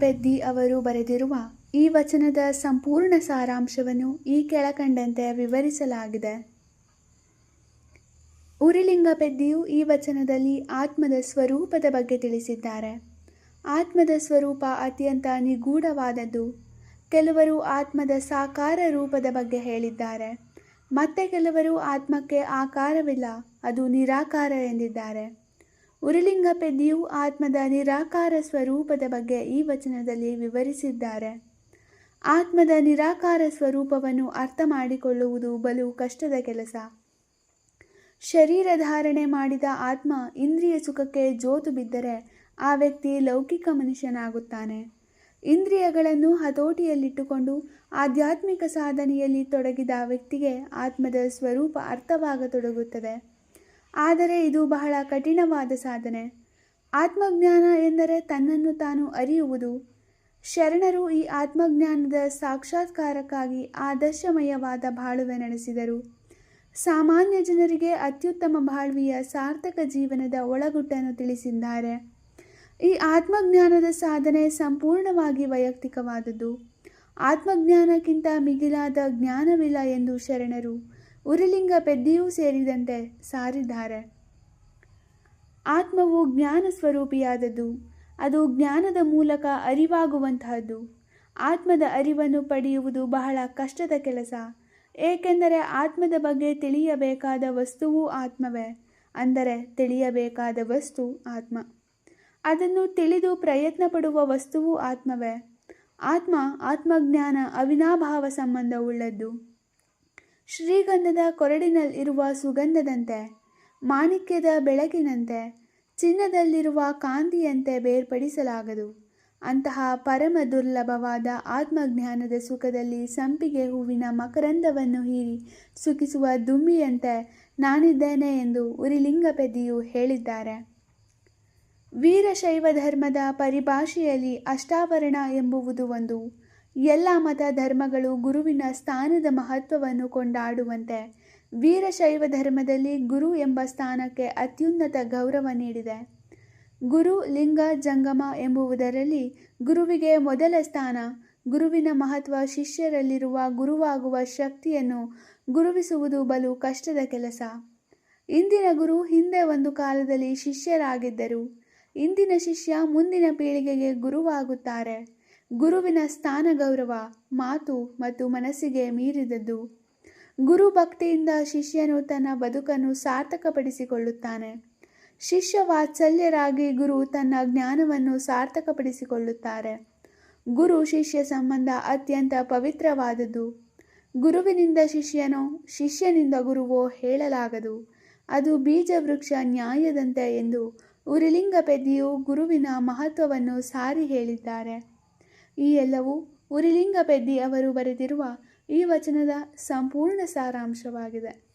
ಪೆದ್ದಿ ಅವರು ಬರೆದಿರುವ ಈ ವಚನದ ಸಂಪೂರ್ಣ ಸಾರಾಂಶವನ್ನು ಈ ಕೆಳಕಂಡಂತೆ ವಿವರಿಸಲಾಗಿದೆ. ಉರಿಲಿಂಗಪೆದ್ದಿಯು ಈ ವಚನದಲ್ಲಿ ಆತ್ಮದ ಸ್ವರೂಪದ ಬಗ್ಗೆ ತಿಳಿಸಿದ್ದಾರೆ. ಆತ್ಮದ ಸ್ವರೂಪ ಅತ್ಯಂತ ನಿಗೂಢವಾದದ್ದು. ಕೆಲವರು ಆತ್ಮದ ಸಾಕಾರ ರೂಪದ ಬಗ್ಗೆ ಹೇಳಿದ್ದಾರೆ. ಮತ್ತೆ ಕೆಲವರು ಆತ್ಮಕ್ಕೆ ಆಕಾರವಿಲ್ಲ, ಅದು ನಿರಾಕಾರ ಎಂದಿದ್ದಾರೆ. ಉರಿಲಿಂಗಪೆದ್ದಿಯು ಆತ್ಮದ ನಿರಾಕಾರ ಸ್ವರೂಪದ ಬಗ್ಗೆ ಈ ವಚನದಲ್ಲಿ ವಿವರಿಸಿದ್ದಾರೆ. ಆತ್ಮದ ನಿರಾಕಾರ ಸ್ವರೂಪವನ್ನು ಅರ್ಥ ಮಾಡಿಕೊಳ್ಳುವುದು ಬಲು ಕಷ್ಟದ ಕೆಲಸ. ಶರೀರ ಧಾರಣೆ ಮಾಡಿದ ಆತ್ಮ ಇಂದ್ರಿಯ ಸುಖಕ್ಕೆ ಜೋತು ಬಿದ್ದರೆ ಆ ವ್ಯಕ್ತಿ ಲೌಕಿಕ ಮನುಷ್ಯನಾಗುತ್ತಾನೆ. ಇಂದ್ರಿಯಗಳನ್ನು ಹತೋಟಿಯಲ್ಲಿಟ್ಟುಕೊಂಡು ಆಧ್ಯಾತ್ಮಿಕ ಸಾಧನೆಯಲ್ಲಿ ತೊಡಗಿದ ವ್ಯಕ್ತಿಗೆ ಆತ್ಮದ ಸ್ವರೂಪ ಅರ್ಥವಾಗತೊಡಗುತ್ತದೆ. ಆದರೆ ಇದು ಬಹಳ ಕಠಿಣವಾದ ಸಾಧನೆ. ಆತ್ಮಜ್ಞಾನ ಎಂದರೆ ತನ್ನನ್ನು ತಾನು ಅರಿಯುವುದು. ಶರಣರು ಈ ಆತ್ಮಜ್ಞಾನದ ಸಾಕ್ಷಾತ್ಕಾರಕ್ಕಾಗಿ ಆದರ್ಶಮಯವಾದ ಬಾಳುವೆ ನಡೆಸಿದರು. ಸಾಮಾನ್ಯ ಜನರಿಗೆ ಅತ್ಯುತ್ತಮ ಬಾಳ್ವೆಯ ಸಾರ್ಥಕ ಜೀವನದ ಒಳಗುಟ್ಟನ್ನು ತಿಳಿಸಿದ್ದಾರೆ. ಈ ಆತ್ಮಜ್ಞಾನದ ಸಾಧನೆ ಸಂಪೂರ್ಣವಾಗಿ ವೈಯಕ್ತಿಕವಾದದ್ದು. ಆತ್ಮಜ್ಞಾನಕ್ಕಿಂತ ಮಿಗಿಲಾದ ಜ್ಞಾನವಿಲ್ಲ ಎಂದು ಶರಣರು, ಉರಿಲಿಂಗಪೆದ್ದಿಯೂ ಸೇರಿದಂತೆ ಸಾರಿದ್ದಾರೆ. ಆತ್ಮವು ಜ್ಞಾನ ಸ್ವರೂಪಿಯಾದದ್ದು. ಅದು ಜ್ಞಾನದ ಮೂಲಕ ಅರಿವಾಗುವಂತಹದ್ದು. ಆತ್ಮದ ಅರಿವನ್ನು ಪಡೆಯುವುದು ಬಹಳ ಕಷ್ಟದ ಕೆಲಸ. ಏಕೆಂದರೆ ಆತ್ಮದ ಬಗ್ಗೆ ತಿಳಿಯಬೇಕಾದ ವಸ್ತುವೂ ಆತ್ಮವೇ. ಅಂದರೆ ತಿಳಿಯಬೇಕಾದ ವಸ್ತು ಆತ್ಮ. ಅದನ್ನು ತಿಳಿದು ಪ್ರಯತ್ನ ಪಡುವ ವಸ್ತುವೂ ಆತ್ಮವೇ. ಆತ್ಮಜ್ಞಾನ ಅವಿನಾಭಾವ ಸಂಬಂಧವುಳ್ಳದ್ದು. ಶ್ರೀಗಂಧದ ಕೊರಡಿನಲ್ಲಿರುವ ಸುಗಂಧದಂತೆ, ಮಾಣಿಕ್ಯದ ಬೆಳಕಿನಂತೆ, ಚಿನ್ನದಲ್ಲಿರುವ ಕಾಂತಿಯಂತೆ ಬೇರ್ಪಡಿಸಲಾಗದು. ಅಂತಹ ಪರಮ ದುರ್ಲಭವಾದ ಆತ್ಮಜ್ಞಾನದ ಸುಖದಲ್ಲಿ ಸಂಪಿಗೆ ಹೂವಿನ ಮಕರಂದವನ್ನು ಹೀರಿ ಸುಖಿಸುವ ದುಂಬಿಯಂತೆ ನಾನಿದ್ದೇನೆ ಎಂದು ಉರಿಲಿಂಗಪೆದ್ದಿಯು ಹೇಳಿದ್ದಾರೆ. ವೀರಶೈವ ಧರ್ಮದ ಪರಿಭಾಷೆಯಲ್ಲಿ ಅಷ್ಟಾವರಣ ಎಂಬುವುದು ಒಂದು. ಎಲ್ಲ ಮತ ಧರ್ಮಗಳು ಗುರುವಿನ ಸ್ಥಾನದ ಮಹತ್ವವನ್ನು ಕೊಂಡಾಡುವಂತೆ ವೀರಶೈವ ಧರ್ಮದಲ್ಲಿ ಗುರು ಎಂಬ ಸ್ಥಾನಕ್ಕೆ ಅತ್ಯುನ್ನತ ಗೌರವ ನೀಡಿದೆ. ಗುರು, ಲಿಂಗ, ಜಂಗಮ ಎಂಬುವುದರಲ್ಲಿ ಗುರುವಿಗೆ ಮೊದಲ ಸ್ಥಾನ. ಗುರುವಿನ ಮಹತ್ವ. ಶಿಷ್ಯರಲ್ಲಿರುವ ಗುರುವಾಗುವ ಶಕ್ತಿಯನ್ನು ಗುರುವಿಸುವುದು ಬಲು ಕಷ್ಟದ ಕೆಲಸ. ಇಂದಿನ ಗುರು ಹಿಂದೆ ಒಂದು ಕಾಲದಲ್ಲಿ ಶಿಷ್ಯರಾಗಿದ್ದರು. ಇಂದಿನ ಶಿಷ್ಯ ಮುಂದಿನ ಪೀಳಿಗೆಗೆ ಗುರುವಾಗುತ್ತಾರೆ. ಗುರುವಿನ ಸ್ಥಾನ ಗೌರವ, ಮಾತು ಮತ್ತು ಮನಸ್ಸಿಗೆ ಮೀರಿದದ್ದು. ಗುರು ಭಕ್ತಿಯಿಂದ ಶಿಷ್ಯನು ತನ್ನ ಬದುಕನ್ನು ಸಾರ್ಥಕಪಡಿಸಿಕೊಳ್ಳುತ್ತಾನೆ. ಶಿಷ್ಯ ವಾತ್ಸಲ್ಯರಾಗಿ ಗುರು ತನ್ನ ಜ್ಞಾನವನ್ನು ಸಾರ್ಥಕಪಡಿಸಿಕೊಳ್ಳುತ್ತಾರೆ. ಗುರು ಶಿಷ್ಯ ಸಂಬಂಧ ಅತ್ಯಂತ ಪವಿತ್ರವಾದದ್ದು. ಗುರುವಿನಿಂದ ಶಿಷ್ಯನೋ, ಶಿಷ್ಯನಿಂದ ಗುರುವೋ ಹೇಳಲಾಗದು. ಅದು ಬೀಜ ವೃಕ್ಷ ನ್ಯಾಯದಂತೆ ಎಂದು ಉರಿಲಿಂಗಪೆದ್ದಿಯು ಗುರುವಿನ ಮಹತ್ವವನ್ನು ಸಾರಿ ಹೇಳಿದ್ದಾರೆ. ಈ ಎಲ್ಲವೂ ಉರಿಲಿಂಗಪೆದ್ದಿ ಅವರು ಬರೆದಿರುವ ಈ ವಚನದ ಸಂಪೂರ್ಣ ಸಾರಾಂಶವಾಗಿದೆ.